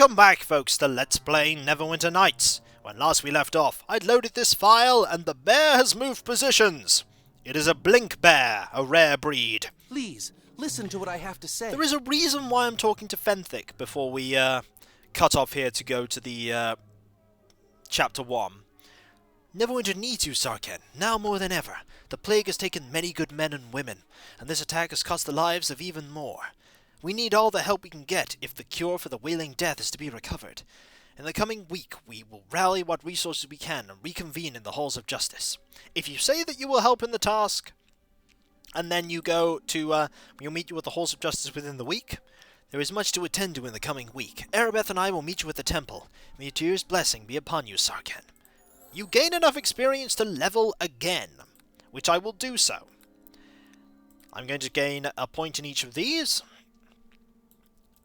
Welcome back, folks, to Let's Play Neverwinter Nights. When last we left off, I'd loaded this file, and the bear has moved positions. It is a blink bear, a rare breed. Please, listen to what I have to say. There is a reason why I'm talking to Fenthic before we cut off here to go to the Chapter 1. Neverwinter needs you, sar'ken, now more than ever. The plague has taken many good men and women, and this attack has cost the lives of even more. We need all the help we can get if the cure for the wailing death is to be recovered. In the coming week, we will rally what resources we can and reconvene in the halls of justice. If you say that you will help in the task, and then you go to, we'll meet you at the halls of justice within the week, there is much to attend to in the coming week. Erebeth and I will meet you at the temple. May Tyr's blessing be upon you, sar'ken. You gain enough experience to level again, which I will do so. I'm going to gain a point in each of these.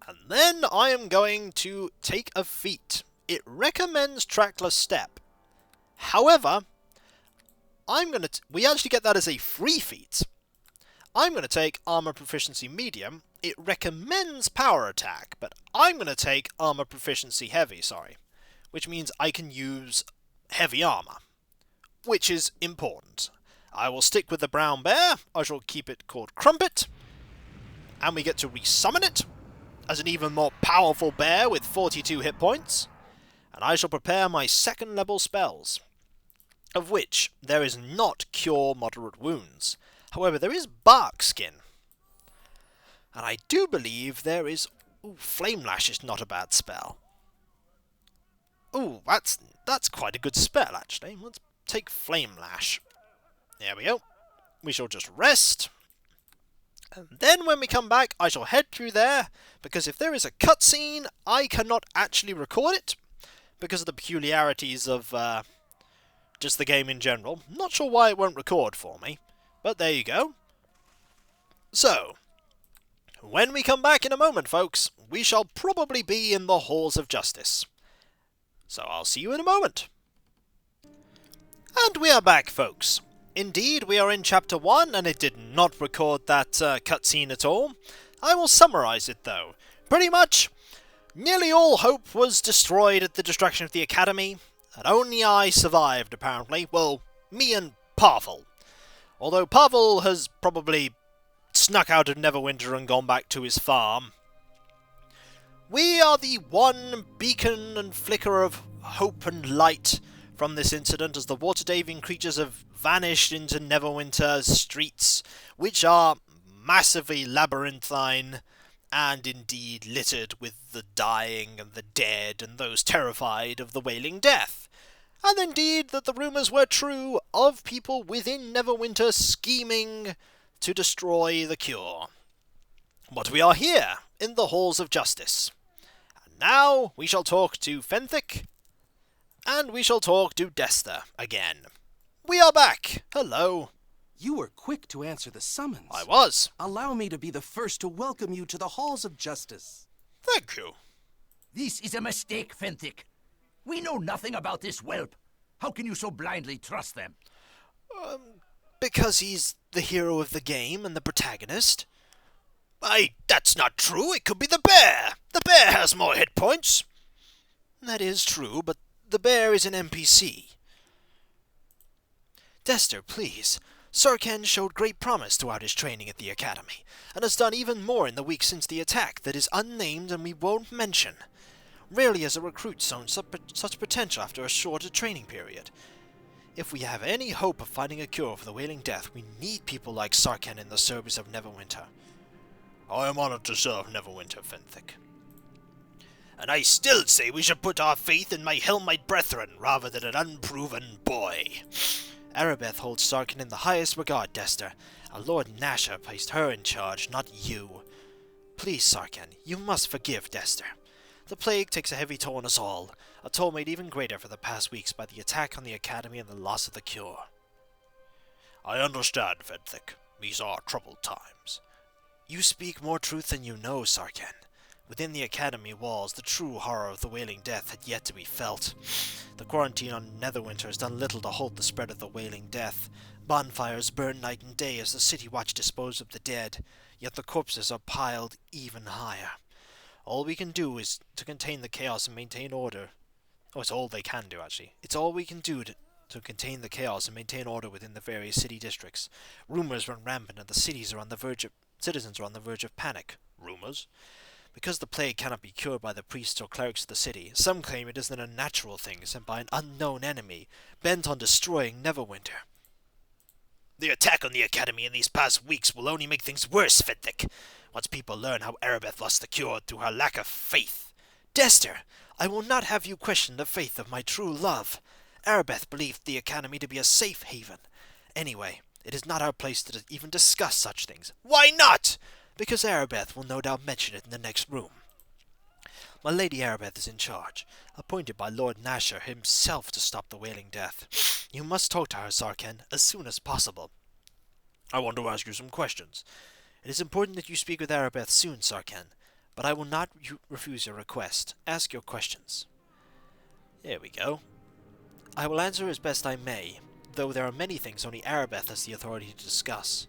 And then I am going to take a feat. It recommends trackless step. However, we actually get that as a free feat. I'm going to take armor proficiency medium. It recommends power attack, but I'm going to take armor proficiency heavy, which means I can use heavy armor, which is important. I will stick with the brown bear. I shall keep it called Crumpet, and we get to resummon it as an even more powerful bear with 42 hit points, and I shall prepare my second level spells, of which there is not Cure Moderate Wounds. However, there is Bark Skin, and I do believe there is... Ooh, Flame Lash is not a bad spell. Ooh, that's quite a good spell, actually. Let's take Flame Lash. There we go. We shall just rest. And then when we come back, I shall head through there, because if there is a cutscene, I cannot actually record it, because of the peculiarities of just the game in general. Not sure why it won't record for me, but there you go. So, when we come back in a moment, folks, we shall probably be in the halls of justice. So I'll see you in a moment. And we are back, folks. Indeed, we are in Chapter 1, and it did not record that cutscene at all. I will summarise it, though. Pretty much, nearly all hope was destroyed at the destruction of the Academy, and only I survived, apparently. Well, me and Pavel. Although Pavel has probably snuck out of Neverwinter and gone back to his farm. We are the one beacon and flicker of hope and light from this incident, as the water-daving creatures have vanished into Neverwinter's streets, which are massively labyrinthine and indeed littered with the dying and the dead and those terrified of the wailing death. And indeed that the rumours were true of people within Neverwinter scheming to destroy the cure. But we are here in the halls of justice. And now we shall talk to Fenthic, and we shall talk to Dester again. We are back! Hello! You were quick to answer the summons. I was. Allow me to be the first to welcome you to the halls of justice. Thank you. This is a mistake, Fenthic. We know nothing about this whelp. How can you so blindly trust them? Because he's the hero of the game and the protagonist. That's not true. It could be the bear. The bear has more hit points. That is true, but the bear is an NPC. Dester, please. Sar'ken showed great promise throughout his training at the Academy, and has done even more in the week since the attack that is unnamed and we won't mention. Rarely has a recruit shown such potential after a shorter training period. If we have any hope of finding a cure for the wailing death, we need people like Sar'ken in the service of Neverwinter. I am honored to serve Neverwinter, Fenthic. And I still say we should put our faith in my Helmite brethren rather than an unproven boy. Erebeth holds Sar'ken in the highest regard, Dester, and Lord Nasher placed her in charge, not you. Please, Sar'ken, you must forgive Dester. The plague takes a heavy toll on us all, a toll made even greater for the past weeks by the attack on the Academy and the loss of the cure. I understand, Fenthic. These are troubled times. You speak more truth than you know, Sar'ken. Within the Academy walls, the true horror of the wailing death had yet to be felt. The quarantine on Neverwinter has done little to halt the spread of the wailing death. Bonfires burn night and day as the city watch dispose of the dead, yet the corpses are piled even higher. All we can do is to contain the chaos and maintain order. Oh, it's all they can do, actually. It's all we can do to contain the chaos and maintain order within the various city districts. Rumors run rampant and the citizens are on the verge of panic. Rumors? Because the plague cannot be cured by the priests or clerics of the city, some claim it is an unnatural thing sent by an unknown enemy, bent on destroying Neverwinter. The attack on the Academy in these past weeks will only make things worse, Fentic. Once people learn how Arabeth lost the cure through her lack of faith. Dester, I will not have you question the faith of my true love. Arabeth believed the Academy to be a safe haven. Anyway, it is not our place to even discuss such things. Why not? Because Arabeth will no doubt mention it in the next room. My Lady Arabeth is in charge, appointed by Lord Nasher himself to stop the Wailing Death. You must talk to her, sar'ken, as soon as possible. I want to ask you some questions. It is important that you speak with Arabeth soon, sar'ken, but I will not refuse your request. Ask your questions. There we go. I will answer as best I may, though there are many things only Arabeth has the authority to discuss.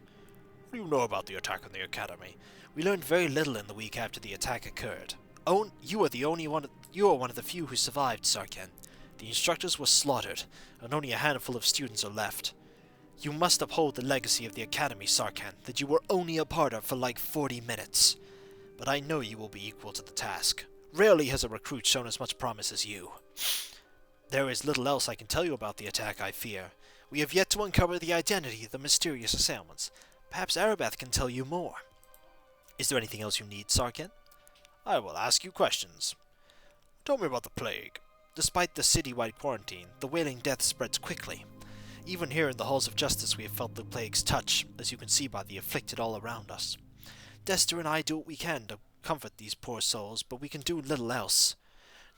What do you know about the attack on the Academy? We learned very little in the week after the attack occurred. You are one of the few who survived, sar'ken. The instructors were slaughtered, and only a handful of students are left. You must uphold the legacy of the Academy, sar'ken, that you were only a part of for like 40 minutes. But I know you will be equal to the task. Rarely has a recruit shown as much promise as you. There is little else I can tell you about the attack, I fear. We have yet to uncover the identity of the mysterious assailants. Perhaps Arabeth can tell you more. Is there anything else you need, sar'ken? I will ask you questions. Tell me about the plague. Despite the city-wide quarantine, the Wailing Death spreads quickly. Even here in the halls of justice we have felt the plague's touch, as you can see by the afflicted all around us. Dester and I do what we can to comfort these poor souls, but we can do little else.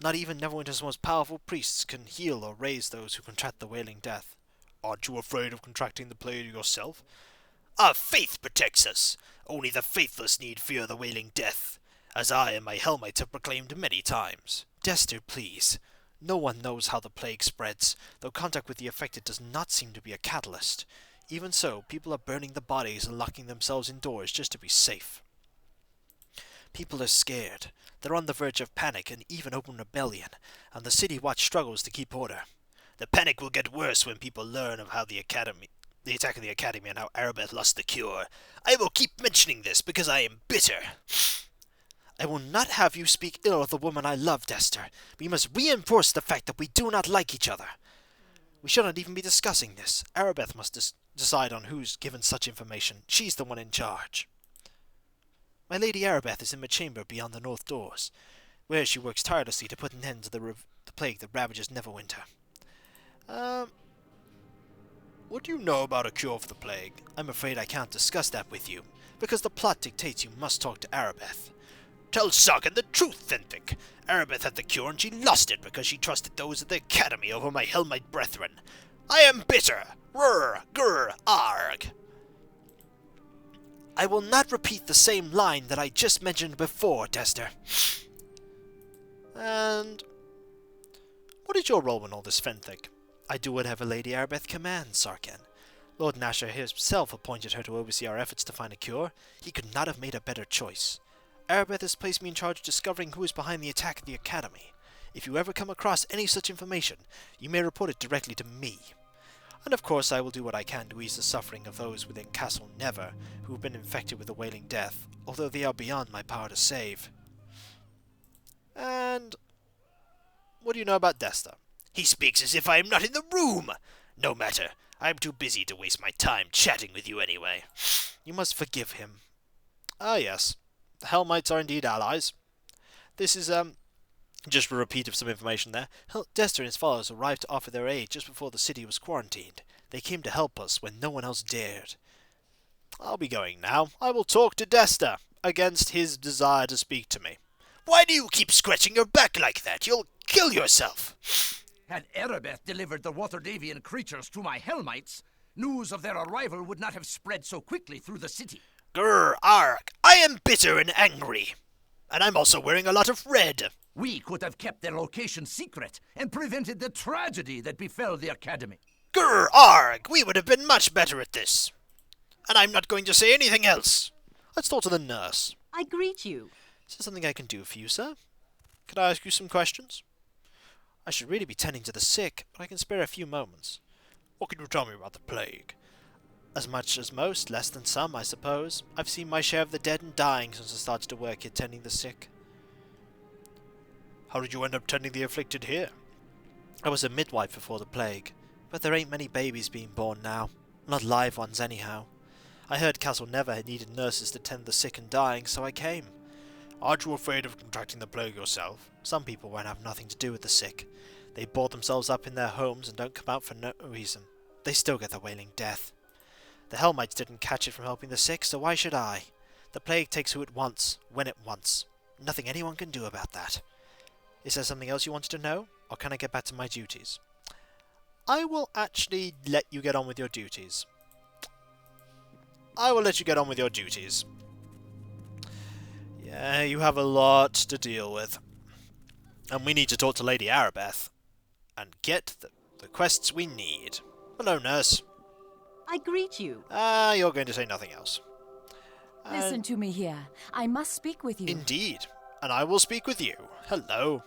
Not even Neverwinter's most powerful priests can heal or raise those who contract the Wailing Death. Aren't you afraid of contracting the plague yourself? Our faith protects us. Only the faithless need fear the Wailing Death, as I and my Hellmites have proclaimed many times. Dester, please. No one knows how the plague spreads, though contact with the affected does not seem to be a catalyst. Even so, people are burning the bodies and locking themselves indoors just to be safe. People are scared. They're on the verge of panic and even open rebellion, and the City Watch struggles to keep order. The panic will get worse when people learn of how the attack of the Academy and how Arabeth lost the cure. I will keep mentioning this because I am bitter. I will not have you speak ill of the woman I love, Dester. We must reinforce the fact that we do not like each other. We should not even be discussing this. Arabeth must decide on who's given such information. She's the one in charge. My Lady Arabeth is in my chamber beyond the north doors, where she works tirelessly to put an end to the plague that ravages Neverwinter. What do you know about a cure for the plague? I'm afraid I can't discuss that with you, because the plot dictates you must talk to Arabeth. Tell sar'ken the truth, Fentic. Arabeth had the cure and she lost it because she trusted those at the Academy over my Hellmite brethren. I am bitter. Rrr, grr, arg. I will not repeat the same line that I just mentioned before, Dester. And what is your role in all this, Fentic? I do whatever Lady Arabeth commands, sar'ken. Lord Nasher himself appointed her to oversee our efforts to find a cure. He could not have made a better choice. Arabeth has placed me in charge of discovering who is behind the attack at the Academy. If you ever come across any such information, you may report it directly to me. And of course I will do what I can to ease the suffering of those within Castle Never who have been infected with the Wailing Death, although they are beyond my power to save. And what do you know about Dester? He speaks as if I am not in the room. No matter. I am too busy to waste my time chatting with you anyway. You must forgive him. Ah, yes. The Hellmites are indeed allies. This is, just a repeat of some information there. Dester and his followers arrived to offer their aid just before the city was quarantined. They came to help us when no one else dared. I'll be going now. I will talk to Dester, against his desire to speak to me. Why do you keep scratching your back like that? You'll kill yourself. Had Arabeth delivered the Waterdavian creatures to my Hellmites, news of their arrival would not have spread so quickly through the city. Grr, arg. I am bitter and angry. And I'm also wearing a lot of red. We could have kept their location secret and prevented the tragedy that befell the Academy. Grr, arg. We would have been much better at this. And I'm not going to say anything else. Let's talk to the nurse. I greet you. Is there something I can do for you, sir? Could I ask you some questions? I should really be tending to the sick, but I can spare a few moments. What can you tell me about the plague? As much as most, less than some, I suppose. I've seen my share of the dead and dying since I started to work here tending the sick. How did you end up tending the afflicted here? I was a midwife before the plague, but there ain't many babies being born now. Not live ones, anyhow. I heard Castle Never had needed nurses to tend the sick and dying, so I came. Aren't you afraid of contracting the plague yourself? Some people won't have nothing to do with the sick. They board themselves up in their homes and don't come out for no reason. They still get the wailing death. The Hellmites didn't catch it from helping the sick, so why should I? The plague takes who it wants, when it wants. Nothing anyone can do about that. Is there something else you wanted to know, or can I get back to my duties? I will actually let you get on with your duties. Yeah, you have a lot to deal with. And we need to talk to Lady Arabeth and get the quests we need. Hello, nurse. I greet you. You're going to say nothing else. Listen to me here. I must speak with you. Indeed. And I will speak with you. Hello.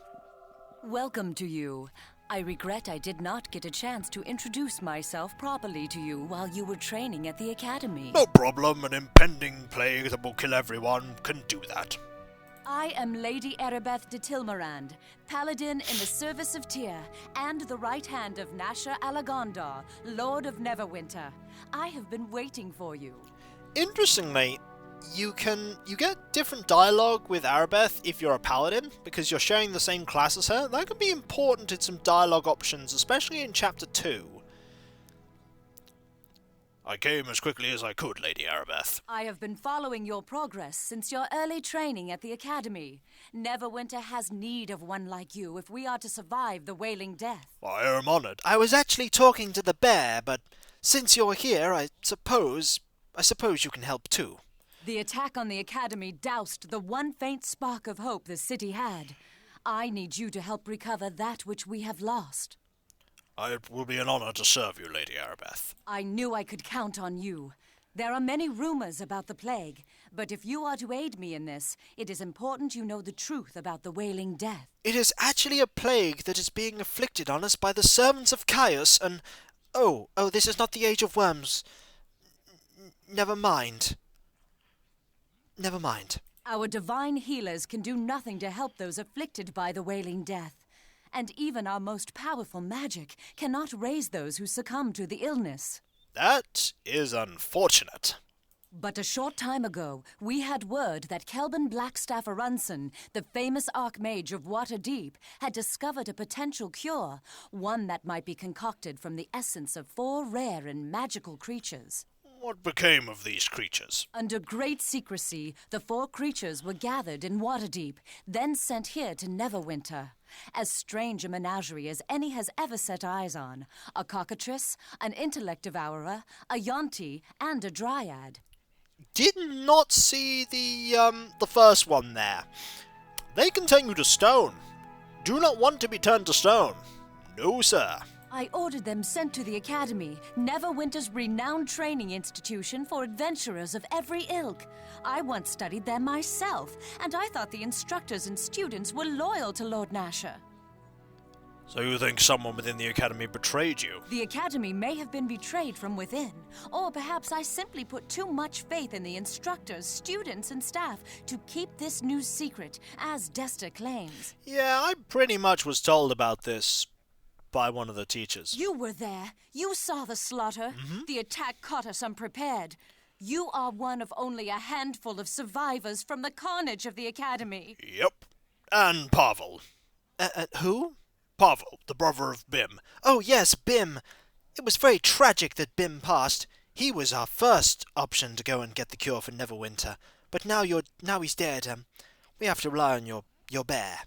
Welcome to you. I regret I did not get a chance to introduce myself properly to you while you were training at the academy. No problem. An impending plague that will kill everyone can do that. I am Lady Arabeth de Tilmarand, Paladin in the service of Tyr, and the right hand of Nasha Alagondar, Lord of Neverwinter. I have been waiting for you. Interestingly, you get different dialogue with Arabeth if you're a paladin, because you're sharing the same class as her. That could be important in some dialogue options, especially in Chapter 2. I came as quickly as I could, Lady Arabeth. I have been following your progress since your early training at the academy. Neverwinter has need of one like you if we are to survive the wailing death. I am honoured. I was actually talking to the bear, but since you're here, I suppose you can help too. The attack on the academy doused the one faint spark of hope the city had. I need you to help recover that which we have lost. It will be an honour to serve you, Lady Arabeth. I knew I could count on you. There are many rumors about the plague, but if you are to aid me in this, it is important you know the truth about the wailing death. It is actually a plague that is being afflicted on us by the servants of Caius, and... Oh, this is not the age of worms. Never mind. Our divine healers can do nothing to help those afflicted by the wailing death. And even our most powerful magic cannot raise those who succumb to the illness. That is unfortunate. But a short time ago, we had word that Kelvin Blackstaff Arunson, the famous archmage of Waterdeep, had discovered a potential cure, one that might be concocted from the essence of 4 rare and magical creatures. What became of these creatures? Under great secrecy, the 4 creatures were gathered in Waterdeep, then sent here to Neverwinter. As strange a menagerie as any has ever set eyes on. A cockatrice, an intellect devourer, a yonti, and a dryad. Did not see the first one there. They can turn you to stone. Do not want to be turned to stone. No, sir. I ordered them sent to the academy, Neverwinter's renowned training institution for adventurers of every ilk. I once studied there myself, and I thought the instructors and students were loyal to Lord Nasher. So you think someone within the academy betrayed you? The academy may have been betrayed from within, or perhaps I simply put too much faith in the instructors, students, and staff to keep this news secret, as Desta claims. Yeah, I pretty much was told about this by one of the teachers. You were there. You saw the slaughter. The attack caught us unprepared. You are one of only a handful of survivors from the carnage of the academy. Yep. And Pavel. Who? Pavel, the brother of Bim. Oh, yes, Bim. It was very tragic that Bim passed. He was our first option to go and get the cure for Neverwinter. But now he's dead. We have to rely on your bear.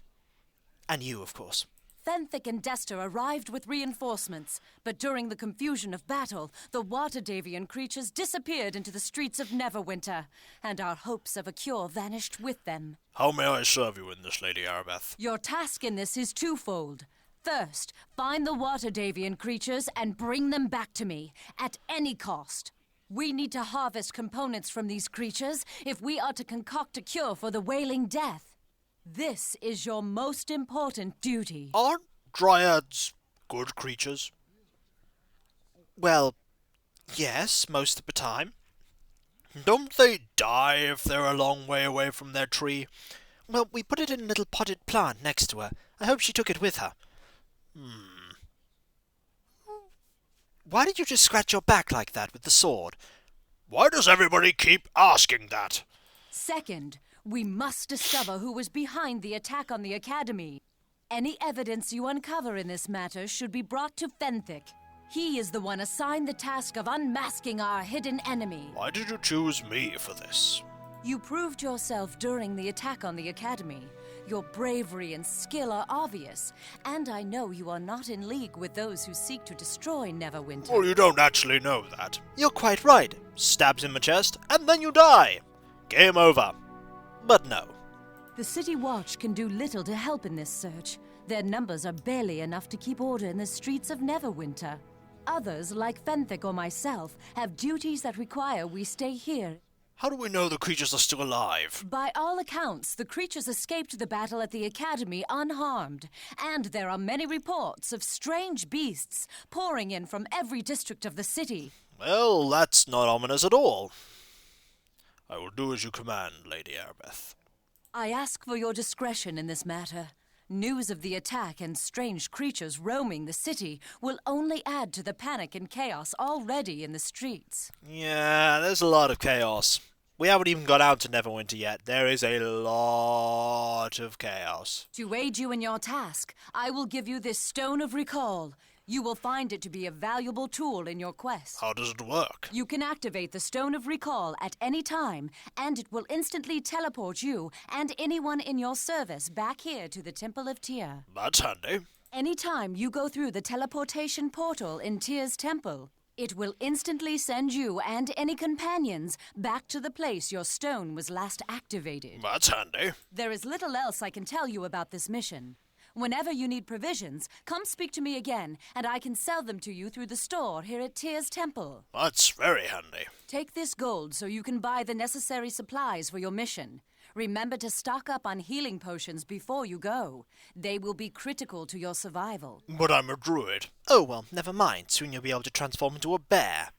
And you, of course. Fenthic and Desta arrived with reinforcements, but during the confusion of battle, the Waterdavian creatures disappeared into the streets of Neverwinter, and our hopes of a cure vanished with them. How may I serve you in this, Lady Arabeth? Your task in this is twofold. First, find the Waterdavian creatures and bring them back to me, at any cost. We need to harvest components from these creatures if we are to concoct a cure for the wailing death. This is your most important duty. Aren't dryads good creatures? Well, yes, most of the time. Don't they die if they're a long way away from their tree? Well, we put it in a little potted plant next to her. I hope she took it with her. Why did you just scratch your back like that with the sword? Why does everybody keep asking that? Second, we must discover who was behind the attack on the Academy. Any evidence you uncover in this matter should be brought to Fenthic. He is the one assigned the task of unmasking our hidden enemy. Why did you choose me for this? You proved yourself during the attack on the Academy. Your bravery and skill are obvious, and I know you are not in league with those who seek to destroy Neverwinter. Well, you don't actually know that. You're quite right. Stabs in the chest, and then you die. Game over. But no. The City Watch can do little to help in this search. Their numbers are barely enough to keep order in the streets of Neverwinter. Others, like Fenthic or myself, have duties that require we stay here. How do we know the creatures are still alive? By all accounts, the creatures escaped the battle at the Academy unharmed, and there are many reports of strange beasts pouring in from every district of the city. Well, that's not ominous at all. I will do as you command, Lady Arbeth. I ask for your discretion in this matter. News of the attack and strange creatures roaming the city will only add to the panic and chaos already in the streets. Yeah, there's a lot of chaos. We haven't even got out to Neverwinter yet. There is a lot of chaos. To aid you in your task, I will give you this Stone of Recall. You will find it to be a valuable tool in your quest. How does it work? You can activate the Stone of Recall at any time, and it will instantly teleport you and anyone in your service back here to the Temple of Tyr. That's handy. Anytime you go through the teleportation portal in Tyr's temple, it will instantly send you and any companions back to the place your stone was last activated. That's handy. There is little else I can tell you about this mission. Whenever you need provisions, come speak to me again, and I can sell them to you through the store here at Tyr's temple. That's very handy. Take this gold so you can buy the necessary supplies for your mission. Remember to stock up on healing potions before you go. They will be critical to your survival. But I'm a druid. Oh, well, never mind. Soon you'll be able to transform into a bear.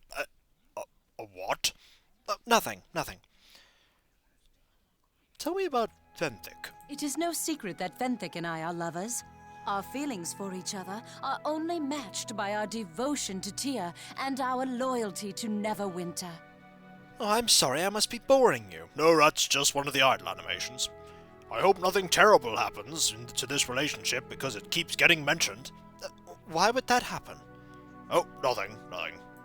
A what? Nothing. Tell me about Fenthic. It is no secret that Fenthic and I are lovers. Our feelings for each other are only matched by our devotion to Tyr and our loyalty to Neverwinter. Oh, I'm sorry, I must be boring you. No, that's just one of the idle animations. I hope nothing terrible happens to this relationship because it keeps getting mentioned. Why would that happen? Oh, nothing.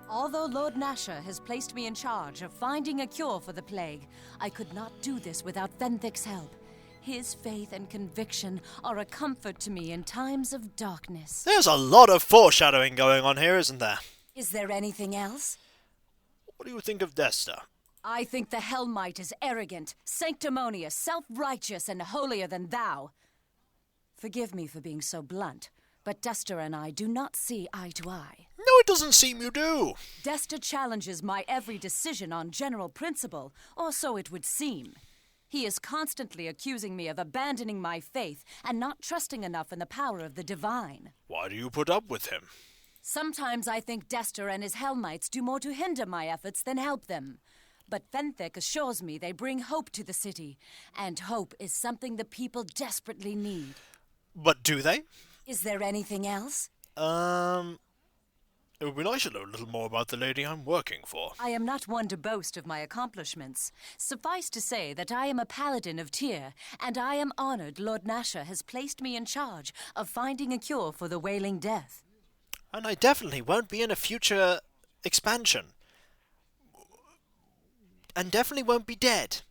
Although Lord Nasher has placed me in charge of finding a cure for the plague, I could not do this without Fenthic's help. His faith and conviction are a comfort to me in times of darkness. There's a lot of foreshadowing going on here, isn't there? Is there anything else? What do you think of Desta? I think the Hellmite is arrogant, sanctimonious, self-righteous, and holier than thou. Forgive me for being so blunt, but Desta and I do not see eye to eye. No, it doesn't seem you do. Desta challenges my every decision on general principle, or so it would seem. He is constantly accusing me of abandoning my faith and not trusting enough in the power of the divine. Why do you put up with him? Sometimes I think Desta and his Hellmites do more to hinder my efforts than help them. But Fenthic assures me they bring hope to the city, and hope is something the people desperately need. But do they? Is there anything else? It would be nice to know a little more about the lady I'm working for. I am not one to boast of my accomplishments. Suffice to say that I am a Paladin of Tyr, and I am honored Lord Nasher has placed me in charge of finding a cure for the wailing death. And I definitely won't be in a future expansion. And definitely won't be dead.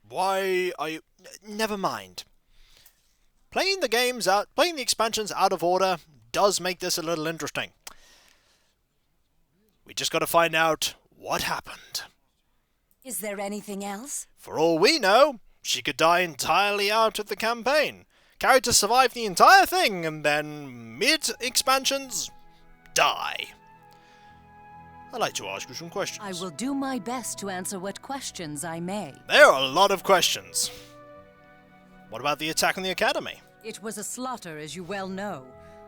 Why are you... Never mind. Playing the expansions out of order does make this a little interesting. We just gotta find out what happened. Is there anything else? For all we know, she could die entirely out of the campaign. Characters survive the entire thing, and then mid-expansions, die. I'd like to ask you some questions. I will do my best to answer what questions I may. There are a lot of questions. What about the attack on the academy? It was a slaughter, as you well know.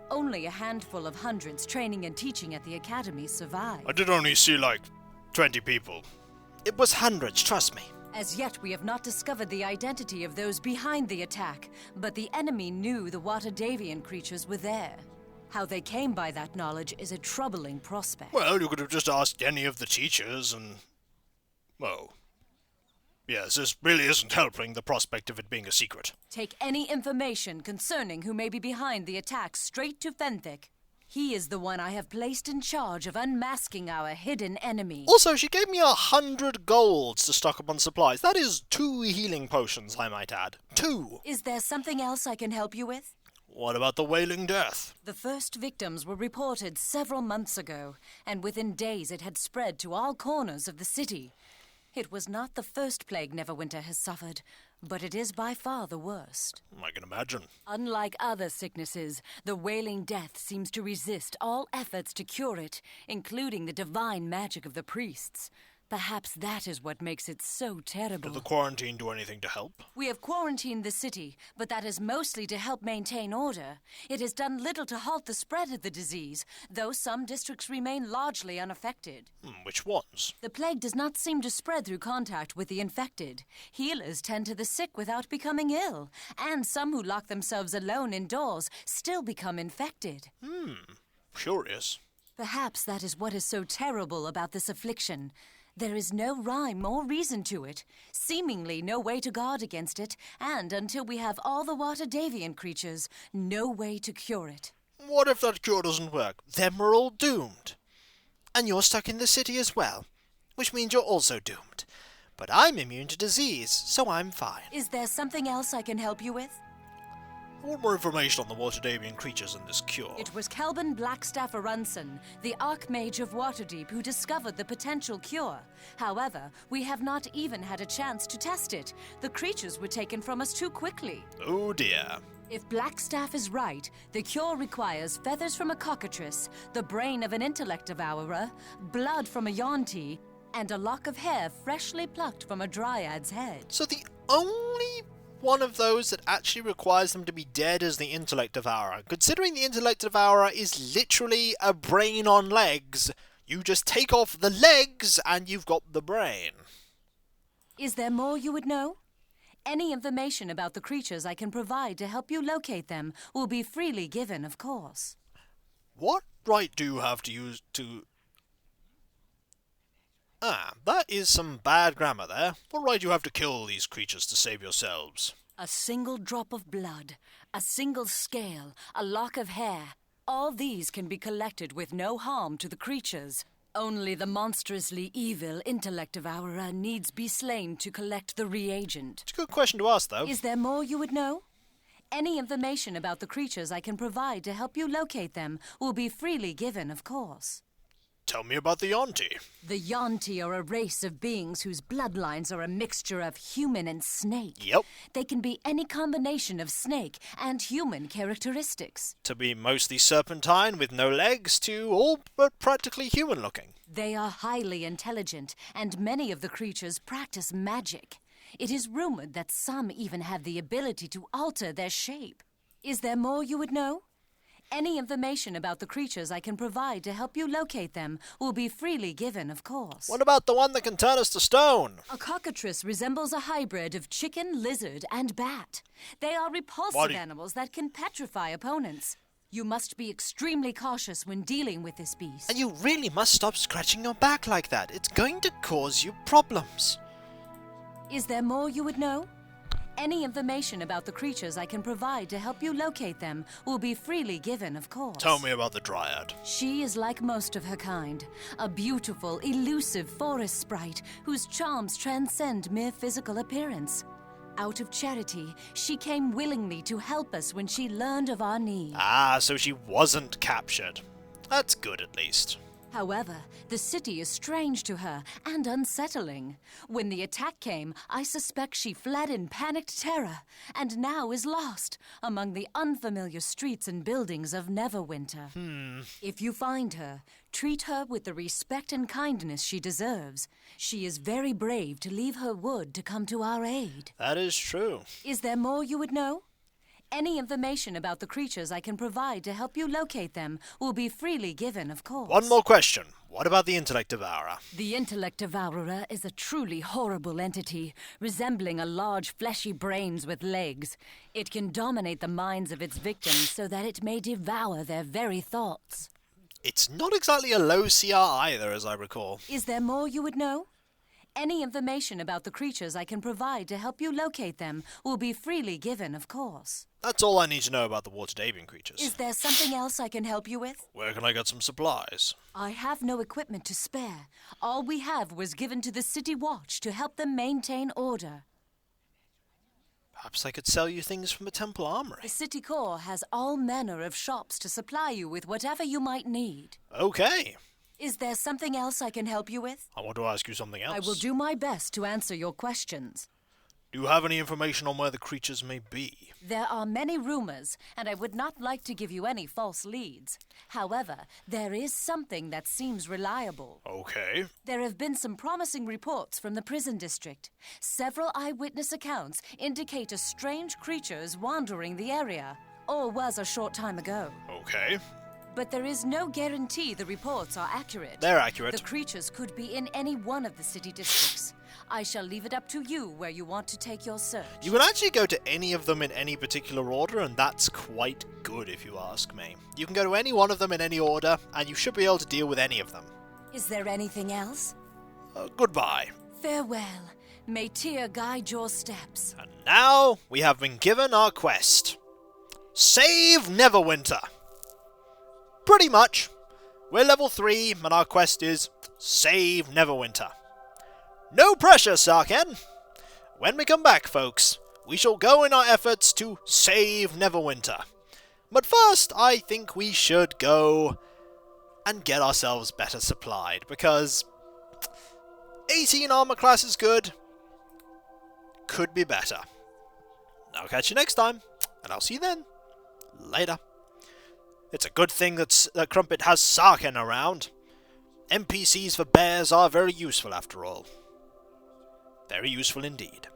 Only a handful of hundreds training and teaching at the academy survived. I did only see like 20 people. It was hundreds, trust me. As yet, we have not discovered the identity of those behind the attack, but the enemy knew the Watadavian creatures were there. How they came by that knowledge is a troubling prospect. Well, you could have just asked any of the teachers and... Oh. Yes, this really isn't helping the prospect of it being a secret. Take any information concerning who may be behind the attack straight to Fenthic. He is the one I have placed in charge of unmasking our hidden enemy. Also, she gave me 100 golds to stock up on supplies. That is 2 healing potions, I might add. 2! Is there something else I can help you with? What about the Wailing Death? The first victims were reported several months ago, and within days it had spread to all corners of the city. It was not the first plague Neverwinter has suffered, but it is by far the worst. I can imagine. Unlike other sicknesses, the Wailing Death seems to resist all efforts to cure it, including the divine magic of the priests. Perhaps that is what makes it so terrible. Did the quarantine do anything to help? We have quarantined the city, but that is mostly to help maintain order. It has done little to halt the spread of the disease, though some districts remain largely unaffected. Which ones? The plague does not seem to spread through contact with the infected. Healers tend to the sick without becoming ill, and some who lock themselves alone indoors still become infected. Curious. Perhaps that is what is so terrible about this affliction. There is no rhyme or reason to it, seemingly no way to guard against it, and until we have all the Watadavian creatures, no way to cure it. What if that cure doesn't work? Then we're all doomed. And you're stuck in the city as well, which means you're also doomed. But I'm immune to disease, so I'm fine. Is there something else I can help you with? I want more information on the Watadavian creatures and this cure. It was Kelban Blackstaff Arunson, the Archmage of Waterdeep, who discovered the potential cure. However, we have not even had a chance to test it. The creatures were taken from us too quickly. Oh dear. If Blackstaff is right, the cure requires feathers from a cockatrice, the brain of an intellect devourer, blood from a yonti, and a lock of hair freshly plucked from a dryad's head. So the only one of those that actually requires them to be dead is the intellect devourer. Considering the intellect devourer is literally a brain on legs, you just take off the legs and you've got the brain. Is there more you would know? Any information about the creatures I can provide to help you locate them will be freely given, of course. What right do you have to use to... that is some bad grammar there. What right do you have to kill these creatures to save yourselves? A single drop of blood, a single scale, a lock of hair. All these can be collected with no harm to the creatures. Only the monstrously evil intellect devourer needs be slain to collect the reagent. It's a good question to ask, though. Is there more you would know? Any information about the creatures I can provide to help you locate them will be freely given, of course. Tell me about the Yonti. The Yonti are a race of beings whose bloodlines are a mixture of human and snake. Yep. They can be any combination of snake and human characteristics. To be mostly serpentine with no legs to all but practically human looking. They are highly intelligent, and many of the creatures practice magic. It is rumored that some even have the ability to alter their shape. Is there more you would know? Any information about the creatures I can provide to help you locate them will be freely given, of course. What about the one that can turn us to stone? A cockatrice resembles a hybrid of chicken, lizard, and bat. They are repulsive animals that can petrify opponents. You must be extremely cautious when dealing with this beast. And you really must stop scratching your back like that. It's going to cause you problems. Is there more you would know? Any information about the creatures I can provide to help you locate them will be freely given, of course. Tell me about the Dryad. She is like most of her kind, a beautiful, elusive forest sprite whose charms transcend mere physical appearance. Out of charity, she came willingly to help us when she learned of our need. Ah, so she wasn't captured. That's good, at least. However, the city is strange to her and unsettling. When the attack came, I suspect she fled in panicked terror, and now is lost among the unfamiliar streets and buildings of Neverwinter. If you find her, treat her with the respect and kindness she deserves. She is very brave to leave her wood to come to our aid. That is true. Is there more you would know? Any information about the creatures I can provide to help you locate them will be freely given, of course. One more question. What about the Intellect Devourer? The Intellect Devourer is a truly horrible entity, resembling a large fleshy brains with legs. It can dominate the minds of its victims so that it may devour their very thoughts. It's not exactly a low CR either, as I recall. Is there more you would know? Any information about the creatures I can provide to help you locate them will be freely given, of course. That's all I need to know about the watered avian creatures. Is there something else I can help you with? Where can I get some supplies? I have no equipment to spare. All we have was given to the City Watch to help them maintain order. Perhaps I could sell you things from the temple armory. The City Core has all manner of shops to supply you with whatever you might need. Okay. Is there something else I can help you with? I want to ask you something else. I will do my best to answer your questions. Do you have any information on where the creatures may be? There are many rumors, and I would not like to give you any false leads. However, there is something that seems reliable. Okay. There have been some promising reports from the prison district. Several eyewitness accounts indicate a strange creature is wandering the area, or was a short time ago. Okay. But there is no guarantee the reports are accurate. They're accurate. The creatures could be in any one of the city districts. I shall leave it up to you where you want to take your search. You can actually go to any of them in any particular order, and that's quite good if you ask me. You can go to any one of them in any order, and you should be able to deal with any of them. Is there anything else? Goodbye. Farewell. May Tyr guide your steps. And now we have been given our quest. Save Neverwinter. Pretty much. We're level 3, and our quest is Save Neverwinter. No pressure, sar'ken. When we come back, folks, we shall go in our efforts to save Neverwinter. But first, I think we should go and get ourselves better supplied, because 18 armor class is good. Could be better. I'll catch you next time, and I'll see you then. Later. It's a good thing that Crumpet has sar'ken around. NPCs for bears are very useful after all. Very useful indeed.